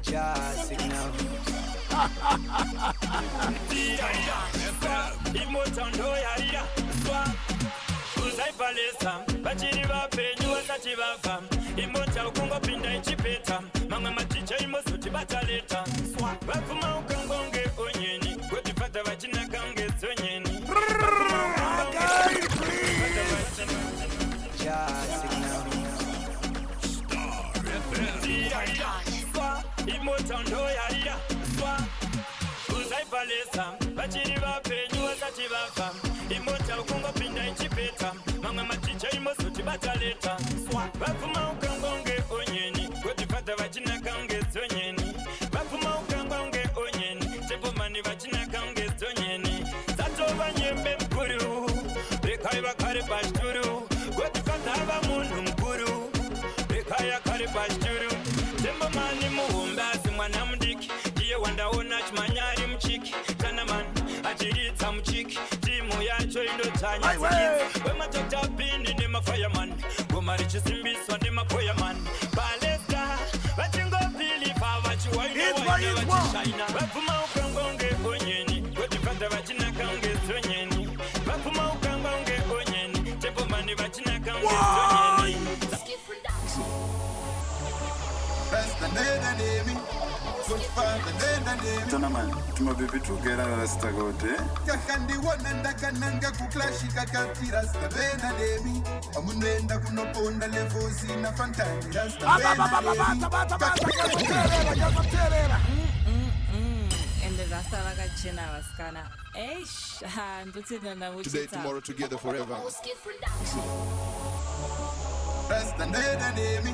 Just signal. Uzaibalesa bachiri vapenyu vasati vafa imota ukungo pinda ichipeta mamwe maticha imosoti bataleta vapfuma ukangonge onyeni wetifata vachinakange zonyeni imota ndoyarira uzaibalesa bachiri vapenyu vasati vafa imota ukungo pinda ichipeta mamwe maticha imosoti bataleta vapfuma ukangonge onyeni wetifata vachinakange zonyeni vapfuma ukangonge onyeni Templeman vachinakange zonyeni zatova nyembe mkuru rekai vakare pashturu wetifata hava munhu mkuru rekai akare pashturu Templeman muhumbazi mwana mudiki ndiye wandaona chimanyari muchiki Danaman achiritsa muchiki timu yacho indotanya wemadokta bindi nemafireman goma richisimbiswa nemapoyaman balesta vachingopilipa vachiwainawaina vachishaina vapfuma ukangonge onyeni wetifata vachinakange zonyeni vapfuma ukangonge onyeni Templeman vachinakange zonyeni Tonaman, tumabibi tugera rastagote. Kakandi wananda kananga kuklashika kati rasta bena demi. Amunenda kunoponda levosi na fantani rasta bena And the rasta vakachena vaskana. Eish, ndotsina na uchita. Today, tomorrow, together forever. Rasta nena demi.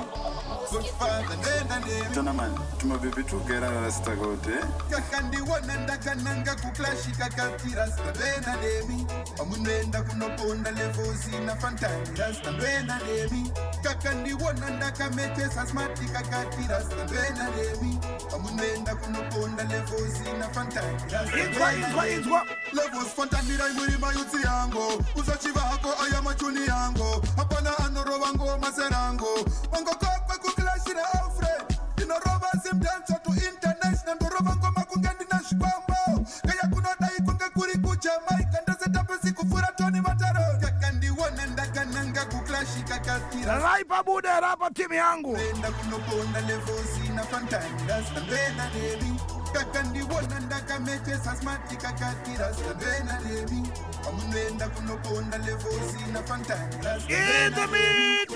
Good father nena demi. Tonaman, tumabibi tugera rastagote. Kakandi wananda kananga kuklashika kati rasta bena demi. Amunenda kunoponda levosi na fantani rasta bena demi. Kakandi wananda kamete sasmati kakati rasta bena demi. Amunenda kunoponda levosi na fantani rasta bena demi. Levos fantani raimuri mayuti yango. Uzachiva hako ayama chuni yango. Hapana anoro wango maserango. Wango kokwe kuklashira Alfred. Inoroba Zimdancehall to international. Ndoroba ngoma kungendi na shibambo. Kaya kunodai kunge kuri kucha Mike. Ndase tapesi kufura Tony Mataro. Kakandi wananda kananga kuklashika katira. Raipa bude rapa timu yangu. Nenda kunoponda levosi na fantani rasta bena debi. Kakandi wananda kamete sasmati kakati rasta bena debi. Amunenda kunoponda levosi na fantani rasta in the mix.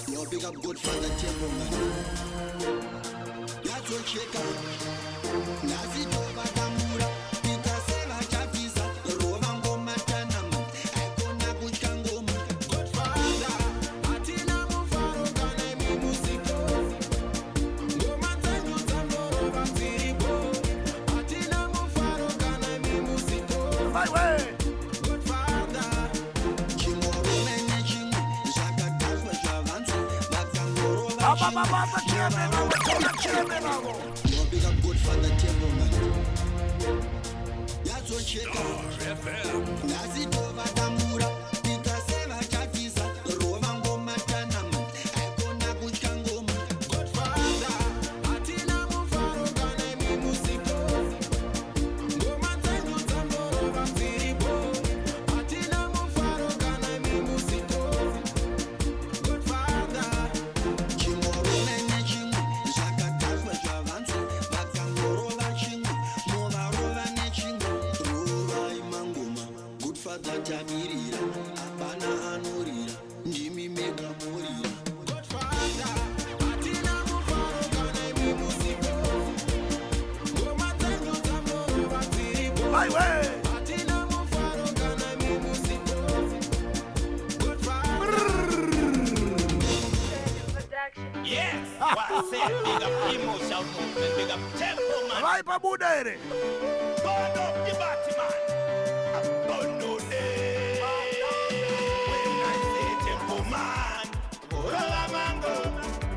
Yo, big up good father Templeman. That's what shake up. Nazi Toba Tamura. Pita Sela Chavisa. Rova Ngoma Tanama. Akona Kuchangoma. Good father. Atina Mufaro Kanemi Musiko. Ngoma Tanyo Tamboro Vantiribo. Atina Mufaro Kanemi Musiko. My way. Good father. Chimoro Menaching. Shaka Tasma Shavansi. Batangoro Yo, big up good father Templeman. That's what shake up. Nazi Tova Tamura. Pita Sela Chavisa. Rova Ngoma Tanama. Akona Kuchangoma. Good father. Atina Mufaro Kanemi Musiko. Ngoma Tanyo Tamboro Vantiribo. Atina Mufaro Kanemi Musiko. Good father. Chimoro Menaching. Shaka Tasma Shavansi. Batangoro Laching. Mova Rola Neching. Rova Imangoma. Good father Jamirira. Abana Anurira. Jimmy Mega Morira. Good father. Atina Mufaro Kanemi Musiko. Ngoma Tanyo Tamboro Vantiribo. My way. Atina Mufaro Kanemi Musiko. Good father. Yes, what I said, big up emotional movement, big up Templeman. Raipa bude. Burn up the Batman. Burn no day. When I say Templeman, Orola Mango,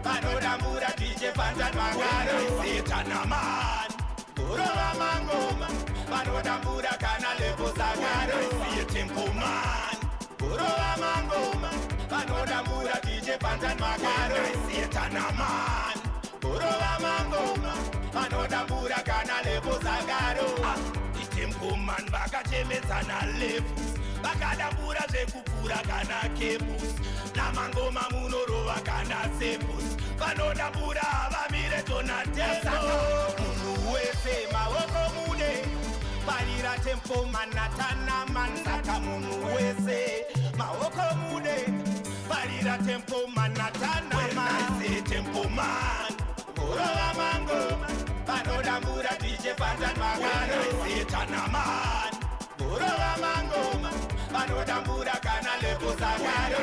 Panoda Mura DJ Pantan Magaro, Satan man. Orola Mango, Panoda Mura Kana Lepo Sagaro, Templeman. Orola Mango, Panoda Mura DJ Pantan Magaro, Satan man. Templeman vakachemedzana levels vakadambura zvekukura kana cables namangoma munorova kana samples vanodambura havamire Donato munhu wese maoko mude parira Templeman natanaman saka munhu wese maoko mude parira Templeman natanaman Templeman morova mangoma vanodambura DJ Pantan Magano Tanaman morova mangoma vanodambura kana lepo zakaro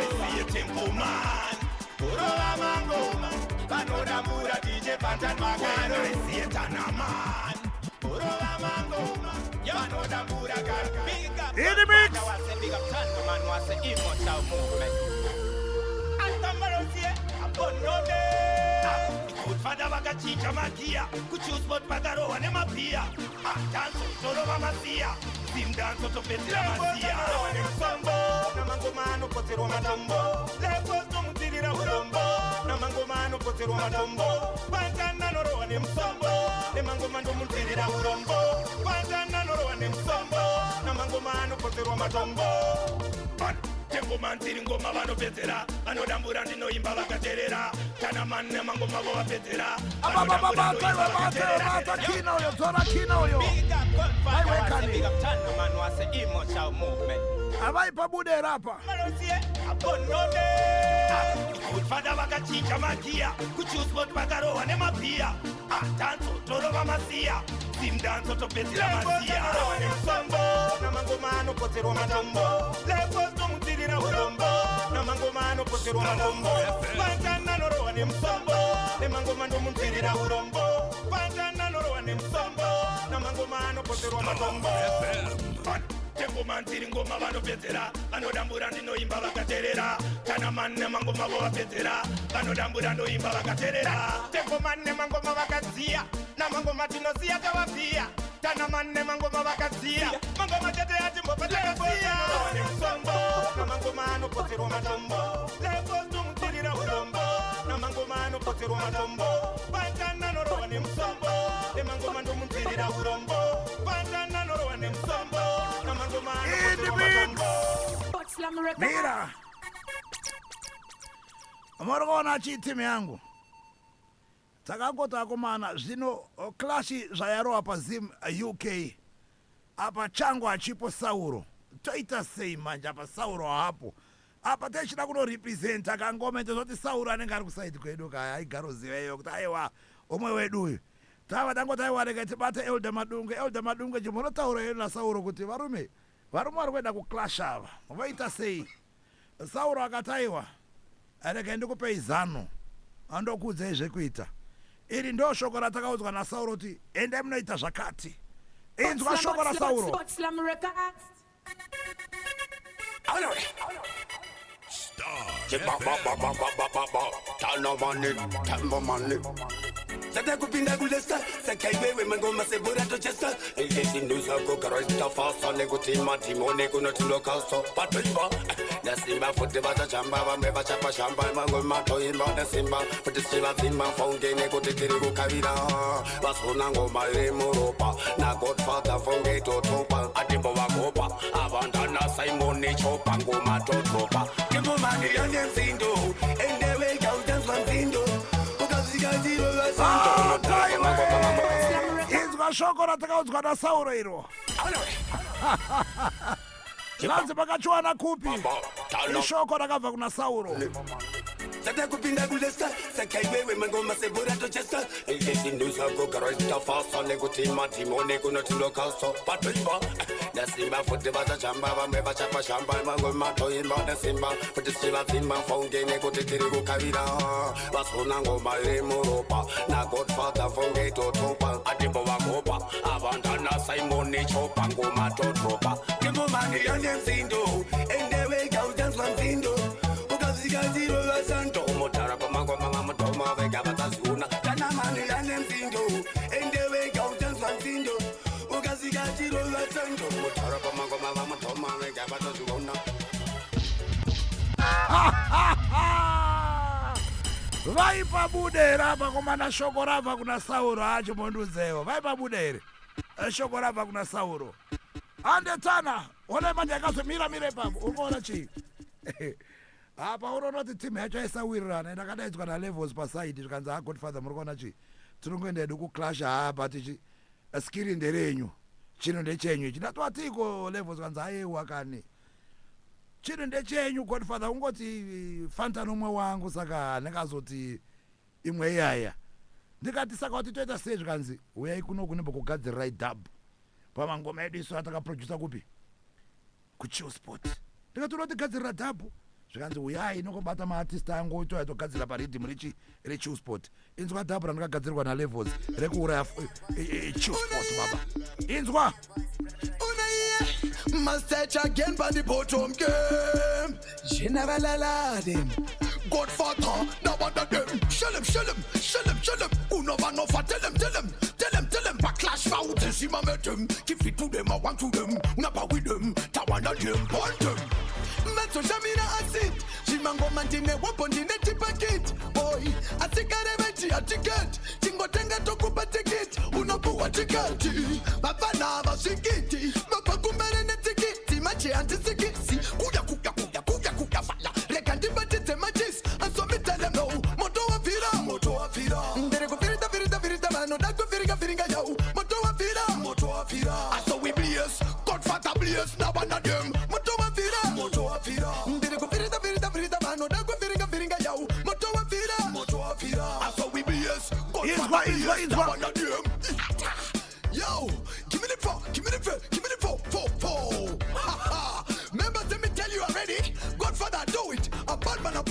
Templeman morova mangoma vanodambura DJ Pantan Magano Tanaman morova mangoma vanodambura kana big up big up Templeman was an immortal movement Antamarosie abonode Fada vakachicha magia kuchillspot pakarowa nemapia danso torova masia Zimdancehall topedzera masia Sambo namangoma anopoterwa matombo Levels tomutirira urombo namangoma anopoterwa matombo Pantana norowa nemusombo nemangoma ndomutirira urombo Pantana norowa nemusombo namangoma anopoterwa matombo Templeman tiri ngoma vanopedzera vanodambura ndinoimba vakaterera kana mani nemangoma vovapedzera Bata kina uyo tora kina uyo avaipa bude rapa fada vakachicha magia kuchillspot pakarowa nemapia danso torova masia Zimdancehall topedzera masia Sambo namangoma anopoterwa matombo Levels tomutirira urombo namangoma anopoterwa matombo Pantana norowa nemusombo nemangoma ndomutirira urombo Pantana norowa nemusombo namangoma anopoterwa matombo Templeman tiri ngoma vanopedzera vanodambura ndinoimba vakaterera kana mani nemangoma vovapedzera vanodambura ndoimba vakaterera Templeman nemangoma vakadziya namangoma tinoziya tavapia kana mani nemangoma vakadziya mangoma chete yatimbopatakaziya nemusombo namangoma anopoterwa matombo Levels tomutirira urombo namangoma anopoterwa matombo Pantana norowa nemusombo nemangoma ndomutirira urombo Pantana norowa nemusombo Mira Morogona achitimi yangu takangota kumana zvino klasi zvayarowa pazim UK apa changu achipo Sauro toita sei manje apa Sauro hapo apa techida kunorepresenta kangomete zoti Sauro anenge ari kusaidi kwedu kaya aigaroziveyo kuti aiwa omwe wedu uyu tava tangoti aiwa rega tibate Elder Madunge chimonotaura yenu naSauro kuti varume vari kuenda kuklasha ava voita sei Sauro akataiwa arege ndikupei zano andokuudzai zvekuita iri ndo shoko ratakaudzwa naSauro kuti endai munoita zvakati inzwa shoko raSauro Sata kupinda kulesta sakaiwewe mangoma sebura tochesta ilisi nusa kukaroista fasa nekutima timone kunotilokaso patoimba nasimba futi vachachamba vamwe vachapa shamba mangoma toimba nasimba futi sivazimba fonge nekutitiri kukavira vasona ngoma iri muropa na Godfather fonge totopa atimbo vakopa avandana Simon chopa ngoma totopa kimomani yane mzindo endewe gaudance mzindo inzwa shoko ratakaudzwa naSauro iro lanzi pakachiwana kupi ishoko rakabva kuna Sauro Sata kupinda kulesta sakaiwewe mangoma sebura tochesta ilisi nusa kukaroista fasa nekutima timone kunotilokaso patoimba nasimba futi vachachamba vamwe vachapa shamba mangoma toimba nasimba futi sivazimba fonge nekutitiri kukavira vasona ngoma iri muropa na Godfather fonge totopa atimbo vakopa avandana Simon chopa ngoma totopa kimomani yane mzindo endewe gaudance mzindo ukazikaziro vasanto motara pamangoma mutoma vega vatazuna kana mani yane mzindo endewe gaudance mzindo ukazikaziro vasanto motara pamangoma mutoma vega vatazuna vaipa bude rapa komana shoko rabva kuna Sauro acho mondudzewo vaipa bude here shoko rabva kuna Sauro andetana ona manje akazomira ipapo unoona chii apa unoona kuti timu yacho aisawirirana ndakadaidzwa nalevels pasaidi zvikanzi Godfather muri kuona chii tirongoenda hedu kuclasha apa tichi skiri nderenyu chino ndechenyu ichi ndatwatiko levels kanzi aiwa kani chino ndechenyu Godfather ungoti fanta nomwe wangu saka ndakazoti imwe iyaya ndikati saka kuti toita sei zvikanzi uyai kuno kunembo kugadzirira idub pamangoma edu isu atakaprodusa kupi kuchillspot ndikati unotigadzirira dub zvikanzi uyai nokubata maartist angu toyatogadzira paridhimu rechillspot inzwa dub randakagadzirwa nalevels rekuuraya chillspot baba inzwa must touch again by the bottom game. Je never lie them. Godfather, now under them. Show them. Who never know for tell them. Backlash out and see my them. Give it to them, I want to them. Napa with them, Tawana them, want them. Mato Jamina acid. Jimango mantine weapon in the ticket. Boy, I think I never a ticket. Jingo tenga to kupa ticket. Unapu a ticket. Papa Nava Sikiti. Papa Kumbere ticket. Machi antisikisi. Kuya falla. Rekandi batite machis. And so me tell them no. Moto afira. Ndere go virita mano. Da go firiga yo. Moto afira. I saw we blaze. Godfather blaze. Now one of them. Moto afira. Ndere go virita mano. Da go firiga yo. Moto afira. I saw we blaze. Godfather blaze. Now one of them. Yo, give me the four. Members, let me tell you already. Godfather, do it. A bad man, a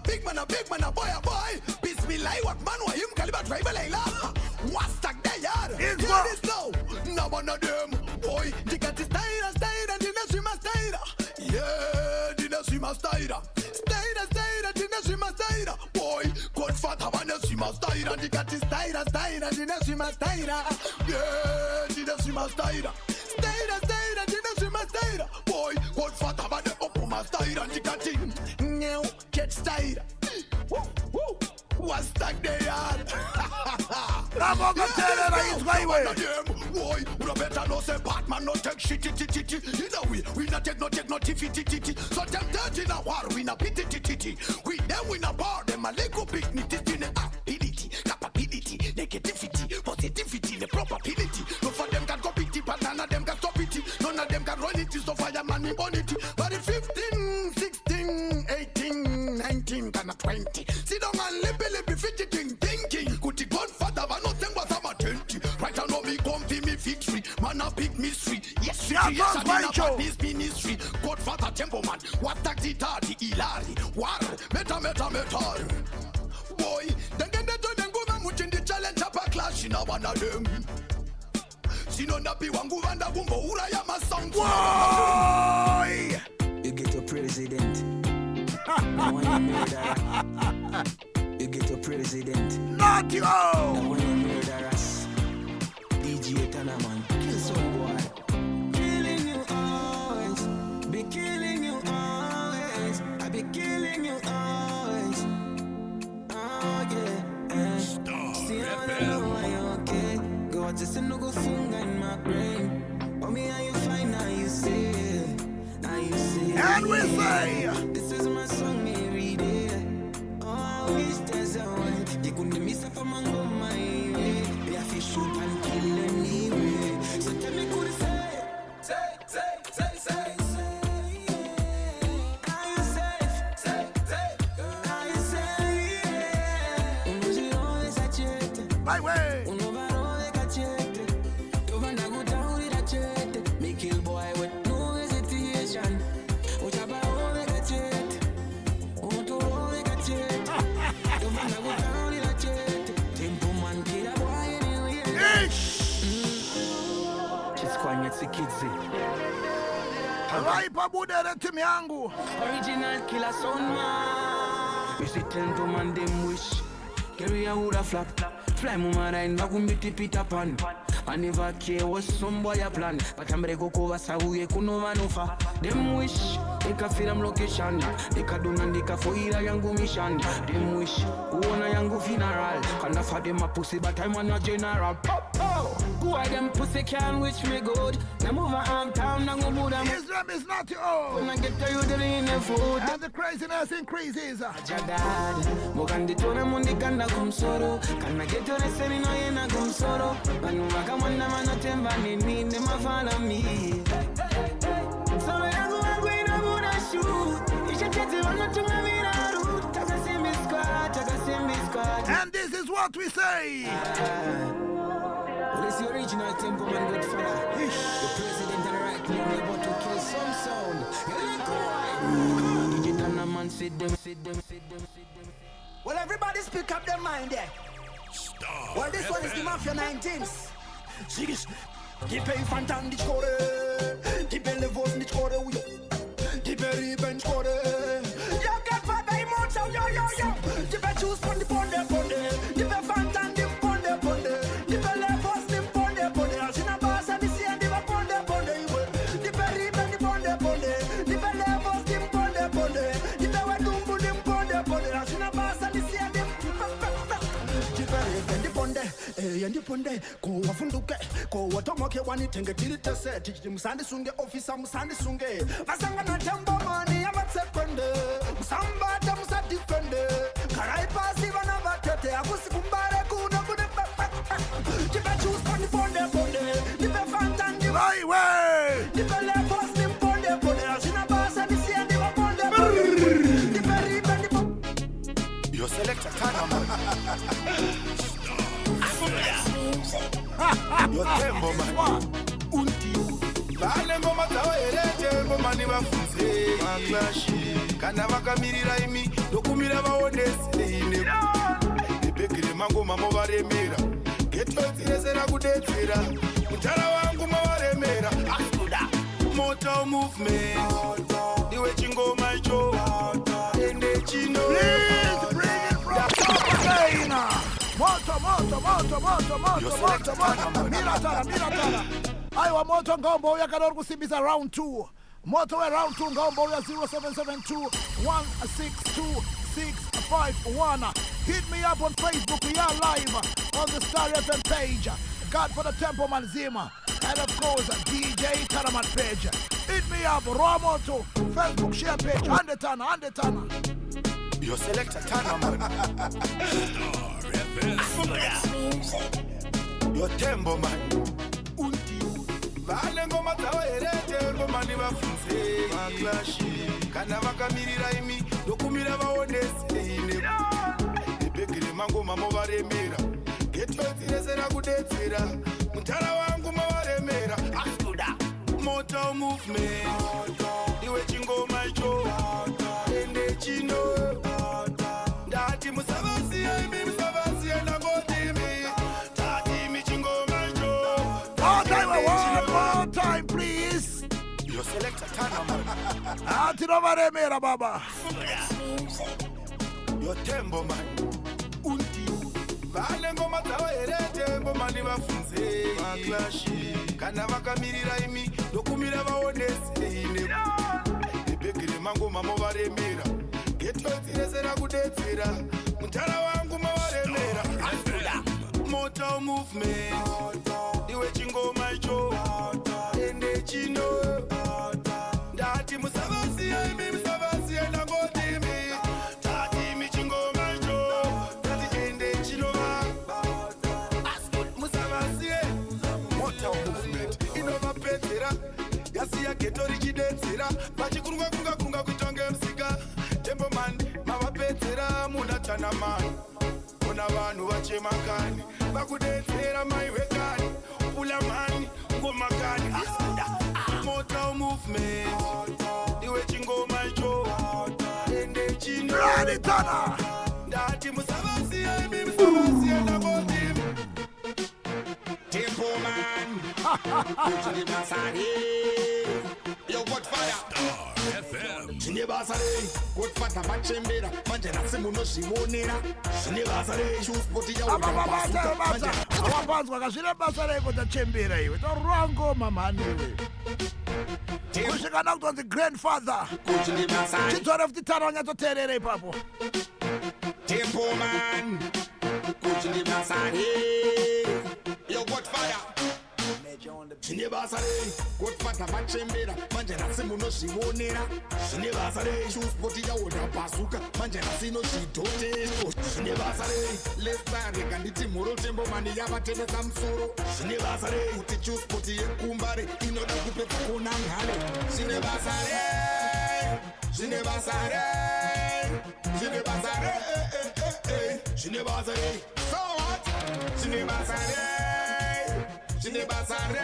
big man, a boy. Bismillah, what man, why him caliber tribal Layla? What's that there, yard? Hear this now. Now one of them, boy. They got the style, and the she must style. Yeah, the she must style. Style, the she must style. Boy, Godfather, one she must style, and they got the style, and the she must style. Yeah, the she must style. Style, the she must style. Boy, Godfather, one the must style, and they got it. Now, get style. Woo. What's that they are? Boy, we better no say Batman no take shit. Either we not take no tifty. So them dirty in a war, we not pity. We them win a bar, them a Lego picnic in ability, capability, negativity, positivity, the probability. No for them can copy it, but none of them can stop it. None of them can run it, so fireman in bonity. But the 15, 16, 18, 19, kind of 20. Sit down and lippy, thinking. Could the Godfather, I know them was a 20. Right now, no me come to me victory. Man, a big mystery. Yes, I did this ministry. Godfather, Templeman, what taxi tardy, Ilari, war, meta. Boy, then get the then go man in the challenge up a clash in a one of them. Sino napi wangu vanda gumbo ura ya masong. Boy! You get a president. Now when you murder, you get a president. Not you! Now when you murder us, DJ Tanaman, kill some boy. Killing you always, be killing you always. I be killing you always. Oh yeah. See how I know why you okay. Go out just no go finger in my brain. Oh me how you find how you say. And we say, this is my song every day. Oh, I wish there's a way. You couldn't miss up a mango my way. They have to shoot and kill anyway. So tell me, could you say? Are you safe? Are you safe? Uno giro de sachete. My way. Uno varo de cachete. Tu van a go down with a chete. Me kill boy with no hesitation. Raipa budere timu yangu. Original killer son man. We sit Templeman them wish. Carry a wood a flap. Fly mumara in Magumbi Peter Pan. I never care what some boy a plan. But I'm ready to cover Sahuye Kuno Manufa. Them wish. ndikafira location ndikadona ndikafoira yangu mission them wish kuona yangu funeral kana for them a pussy but I'm on a general who are them pussy can wish me good now move on town now go move them Islam is not your own when I get to you the in the food and the craziness increases jagad mogandi tona mundi kanda kumsoro kana get to the semi no yena kumsoro banu makamanda manatemba nini ne mafala mi so yangu wangu ina buda shoot ishachete wanatunga miraru takasimbi squad and this is what we say well, it's the original Templeman Godfather. The president and right now able to kill some sound. Well, everybody speak up their mind there. Stop. Well, this one is the Mafia 19s. See this? Keep a fantan di score. Keep a levels di score. Keep a ribbon score. Yo, get for the emotion, yo. Keep a choose from the ponde. Keep a fantan di ponde. Keep a levels di ponde. As in a bass and the sea and the ponde. Keep a ribbon di ponde. Keep a levels di ponde. Keep a wadumbu di ponde. As in a bass and the sea and the keep a ribbon di ponde. Yendi ponde. Ko wafunduke. Ko watomoke wanitenge tilite se. Tijidi musandi sunge officer musandi sunge. Masanga na tembo mani ya matsekonde. Musamba ta musadifende. Karai pasi wana batete. Akusi kumbare kuna bude. Jipe choose for the ponde. Jipe fantan di way. Jipe levels di ponde. Asina basa di siya di wa ponde. Jipe riba di ponde. Your selector Khonangale. Your Templeman. Unti vale ngoma tawaerete ngoma ni vafunze maklashi kana vakamirira imi ndokumira vaonese ine ndipegere mangoma movaremera getodzirezera kudetsera mutara wangu movaremera asuda moto movement iwe chingoma icho ende chino Moto, miratara. Aiwa moto ngombo uya kadori kusimbiza round 2. Moto we round 2 ngombo uya 0772 162 651. Hit me up on Facebook, we are live on the Star FM page. God for the Templeman Zima. And of course, DJ Khonangale page. Hit me up, Raw Moto, Facebook share page, Andetana. Your selector Khonangale. Your Templeman. Unti vale ngoma tawaerete ngoma ni vafunze maklashi kana vakamirira imi ndokumira vaonese ine ndipegere mangoma movaremera getodzirezera kudetsera mutara wangu movaremera asuda moto movement iwe chingoma icho ende chino ndati musavasiye imi musavasiye nangotimi tati chingoma icho one time please. Your selector Khonangale. Atinovaremera baba. Your Templeman. Unti vale ngoma tawaerete ngoma ni vafunze maklashi kana vakamirira imi ndokumira vaonese ine ndipegere mangoma movaremera getodzirezera kudetsera mutara wangu movaremera asuda moto movement iwe chingoma icho ende chino ndati musavasiye imi musavasiye nangotimi tati michingoma icho tati ende chino musavasiye moto movement inovapedzera yasiya geto richidetsera vachikurunga kuitonge msika Templeman mavapedzera munatana mani kuna vanhu vachemakani vakudetsera maivekani pulamani ngomakani moto movement iwe chingoma icho ende chino ndati musavasiye imi musavasiye nangotimi Templeman. To the Basari. Yo, what fire? Star FM. Chine Basari. Good fata bachembera. Manje na simu no shimonera. Chine Basari. Choose poti ya Baba. Awapanzwa kazvine basa reiko tachembera iwe. Torongo mamhani iwe. Kusvikana kutonzi grandfather. Chitsvara futi tano wanyatsoteerera ipapo. Templeman. Kuchindi basari. Yo Godfather. Shine basare, Godfather machembera, manje nasi munozvionera. Shine basare, Chillspot yaoda basuka, manje nasi nozvidhotero. Shine basare, lesare kanditi mhoro Templeman yavatevesa musoro. Shine basare, kuti Chillspot yekumbare inoda kupedza Khonangale. Shine basare, shine basare, shine basare, shine basare. So what? Shine basare. Je n'ai pas arrêté.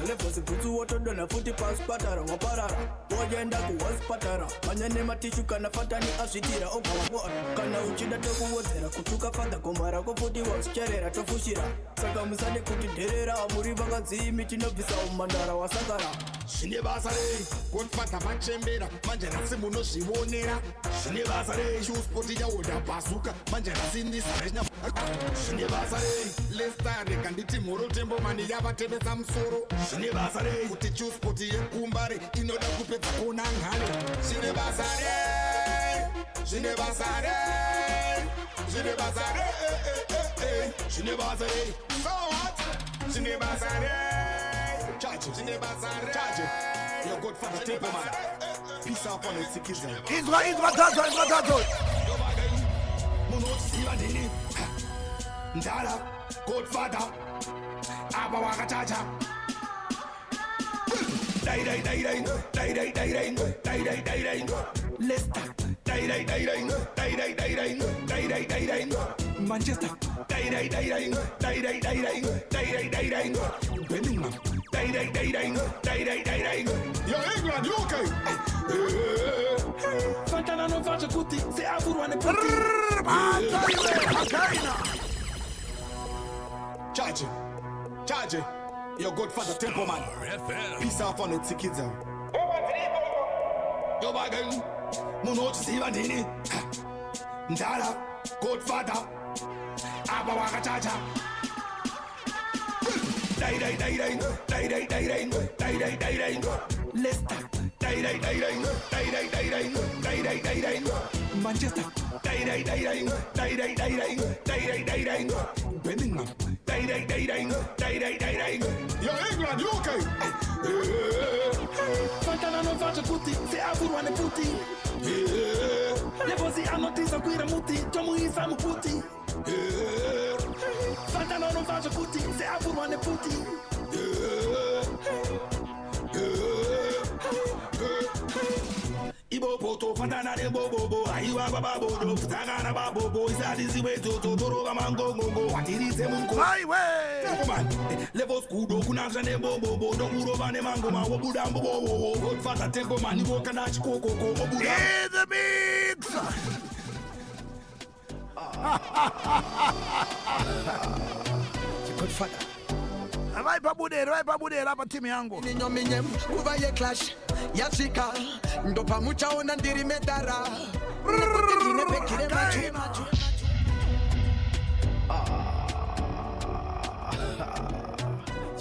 Lefosi kutu wotodona futi paspatara waparara wajenda kuwaspatara manyane matishu kana fatani asitira ogawa kana uchida tokuwozera kutuka fadha komara kofuti wasicherera tofushira saka musade kuti derera muri vakadzimi tinobvisa umandara wasakara shine basa re Godfather machembera manje nasi munozvionera shine basa re Chillspot yaoda basuka manje nasi ndisarenya shine basa re lestare kanditi mhoro Templeman yavatevesa musoro shine basa re kuti Chillspot yekumbare inoda kupedza Khonangale shine basa re shine basa re shine basa re shine basa re so what shine basa re charge shine basa re charge your Godfather Templeman peace up on the citizen Izwa tato munosiva ndini ndala Godfather aba wakachacha dai Leicester dai Manchester dai Birmingham dai yo England UK Fantana non faccio tutti se avuruane putti Charge your Godfather Templeman peace out on the tickets yo bagan munochisiva ndini ndala Godfather aba wakachacha dai Leicester dai Manchester dai Birmingham dai yo England UK Fantana non faccio tutti se avuruane putti Levosi hanno tisa quira muti Tomu isamu putti Fantana non faccio tutti se avuruane putti Ibo poto Fantana de bobo Aiwa babo do Tagana babo Izadi ziwe toto Toro mango Watirize munko Templeman Levos kudo Kunaksa de bobo Donguro bane mango Ma wobuda mbobo Godfather Templeman Ibo kanachi koko Wobuda in the mix. Godfather Vai pabudera hapa timu yangu. Ninyominye kuva ye clash yashika ndo pamuchaona ndiri medara ndine pekire machu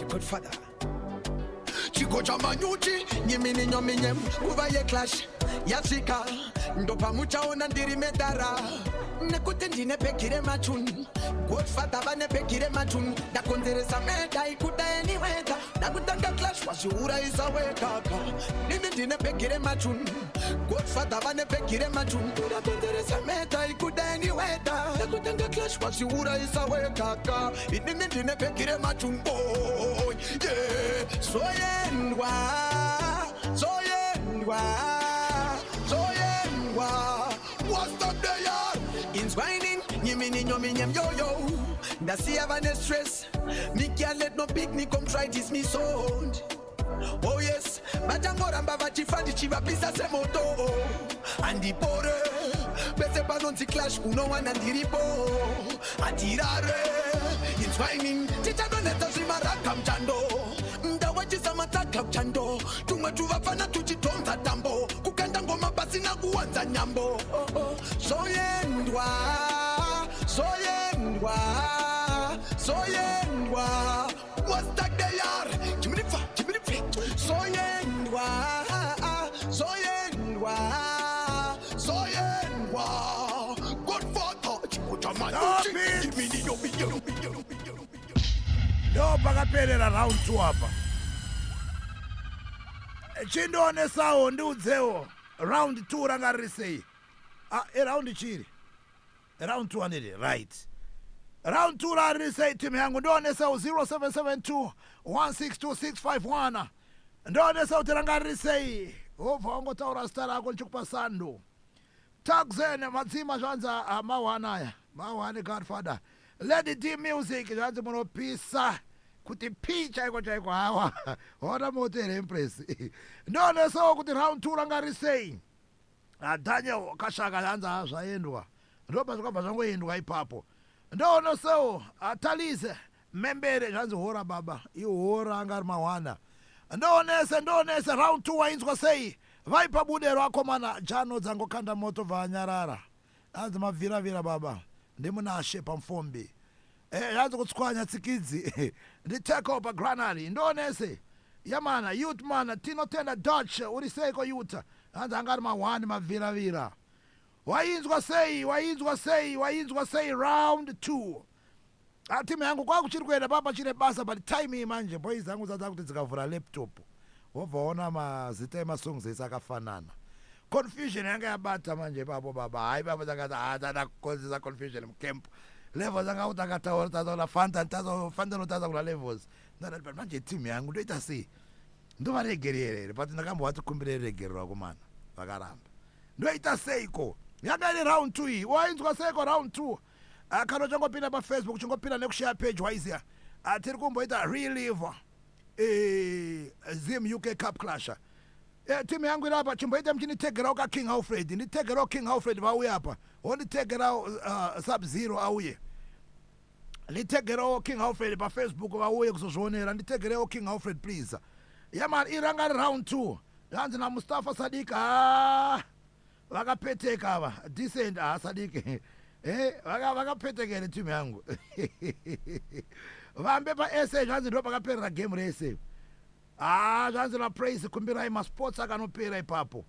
Godfather Chiko cha manyuchi nyimi ninyominye kuva ye clash yashika ndo pamuchaona ndiri medara nekuti ndine pekire machun Godfather vane pekire machun ndakonzeresa meda ikuda eniweka ndakutanga clash wazviura isawekaka nini ndine pekire machun Godfather vane pekire machun ndakonzeresa meda ikuda eniweka ndakutanga clash wazviura isawekaka nini ndine pekire machun boy yeah soyendwa what's the day In's whining, nyimini nyominyem yo Ndasi havane stress Me can't let no picnic come try this me sound Oh yes, Bajangoramba vachifandi chiva pisa se moto Andi pore Bese panonsi clash uno wana ndiripo Atirare In's whining, chicha doneta zimaraka mchando Ndawachisa mataka mchando Tumwe tuvafana tuchitonza tambo Kukanda ngoma basa sina kuwanza nyambo soyendwa what's that they are give me the fat soyendwa good for touch put your man give me the ndo pakaperera round 2 hapa chindoonesawo ndiudzewo round 2 ranga riri sei round chiri round 2 aniri right round 2 rariri sei timu yangu ndoonesawo 0772 162 ndoonesawo kuti ranga riri sei obva wangotaura zita rako ndichikupa sando taxen madzima zvanza mawanaya mawane godfather lady d music zvanzi munopisa kuti p chaiko hawa ona motel empress ndoonesawo kuti round 2 ranga riri sei daniel kashaka zvanza zvaendwa ndoba zvakabva zvangoendwa ipapo ndoonesawo talise membere zvanzi hora baba ihora anga ari mawana ndonese round 2 wainzwa sei vaipa budero akomana jano dzangokanda moto vanyarara anzi mavhiravira baba ndimunashe pamfombi yanzi kutswanya tsikidzi nditekopa granary ndonese yamana youth mana tinotenda dutch uri seiko youth anzi angari mahwani mavhiravira wainzwa sei round 2 timu yangu kwakuchiri kuenda papa chine basa but time iyi manje boys zangu dzadza kuti dzikavhura laptop wobvaona mazita emasongs ese akafanana confusion yanga yabata manje papo baba hai papo dzakati kukonzesa confusion mcamp levels anga kuti akataura tazaura fantanotadza kula levels ndadati but manje timu yangu ndoita sei ndovaregerere but ndakambovati kumbire regererwa kumana vakaramba ndoita seiko yanga iri round 2 iyi wainzwa seiko round 2 kana uchangopinda pafacebook uchingopinda nekushare page waiziya tiri kumboita relive Zim UK Cup Clasher timu yangu iri apa chimboita muchinitegerawo kaking alfred nditegerawo king alfred vauye apa wonditegerawo sub-zero auye nditegerawo king alfred pafacebook vauye kuzozvionera nditegerewo king alfred please yamani iranga ri round 2 yanzi namustafa sadika vakapeteka ava decent sadike vakapetekere timu yangu vambe paese zvanzi ndo pakaperera game rese zvanzi napraise kumbirai masports akanopera ipapo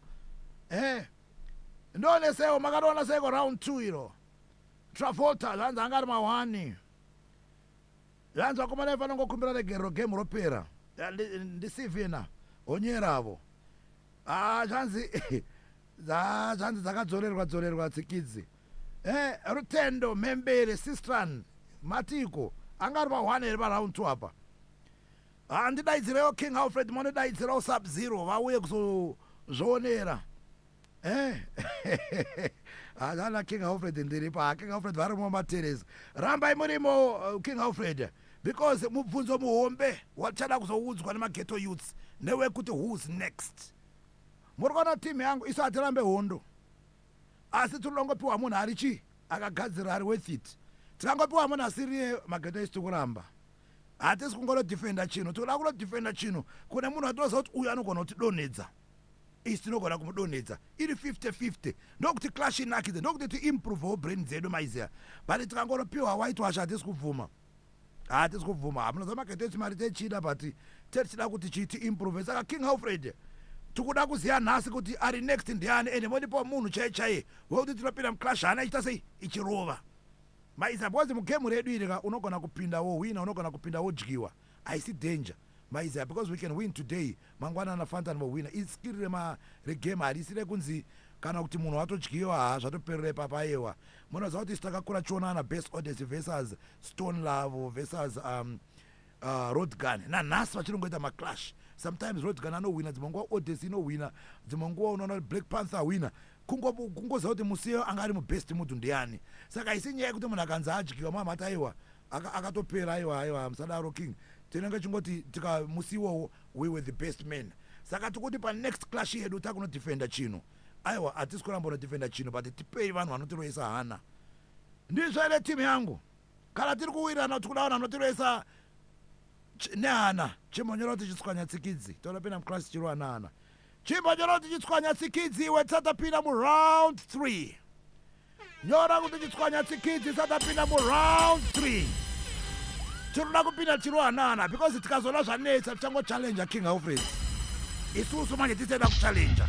ndoonesewo makatoona seiko round 2 iro travolta zvanzi angari mahwani zvanzi vakomana ifanongokumbira regerero game ropera ndisivina onyeravo zvanzi dzakadzorerwa tsikidzi rutendo membere sistran matiko angari mahwani eri paround 2 apa handidaidzirewo king alfred monodaidzirawo sub-zero vauye kuzozvionera hadana king alfred ndiripa king alfred varimo materials rambai murimo king alfred because mubvunzo muhombe wachada kuzoudzwa nemageto youths ndewekuti who's next muri kuona timu yangu isu hatirambe hondo asi tirinongopiwa munhu ari chi akagadzira ari worth it tikangopiwa munhu asiri mageto isi tikuramba hatisi kungonodefenda chino tikuda kunodefenda chino kune munhu atinoziva kuti uyu anogona kutidonhedza isi tinogona kumudonhedza iri 50-50 ndokuti clash inakidze ndokuti tiimprovewo brain dzedu maiziya but tikangonopiwa white wash hatisi kubvuma hamunoziva mageto esi mari techida but tichida kuti chiti improve saka king alfred tikuda kuziva nhasi kuti ari next ndiani ende modipa munhu chaiye wekuti tinopinda muclash hana ichita sei ichirova maiza because mugemu redu irika unogona kupinda wohwina unogona kupinda wodyiwa haisi danger maiza because we can win today mangwana nafantan wohwina iskiri regame harisi rekunzi kana kuti munhu watodyiwa zvatoperera papayewa munoziva kuti sitakakura chionana best orders versus stone love versus road gun nanhasi vachirungoita maclash sometimes road gun anohwina dzimwe nguva orders inohwina dzimwe nguva unoona black panther ahwina kungoziva kuti musiyo anga ari mubest mutu ndiani saka haisi nyaya yekuti munhu akanzi adyiwa mamati aiwa akatopera aiwa musadaro king tinenge chingoti musiwo we were the best men saka tikuti panext clash yedu takunodefenda chino aiwa hatisi kuramba unodefenda chino but tipei vanhu vanotiroisa hana ndizvo ere timu yangu kana tiri kuwirana kuti kuda vanhu vanotiroisa nehana chimonyera kuti chitswanya tsikidzi tonopinda muclass chirwa nahana chimbo chonoti chitswanya tsikidzi iwe tsatapinda mu round 3 nyora kuti chitswanya tsikidzi tsatapinda mu round 3 tinoda kupinda tiro anana because tikazoona zvanetsa tichango challenge king Alfred isusu manje tisenda kuchallenge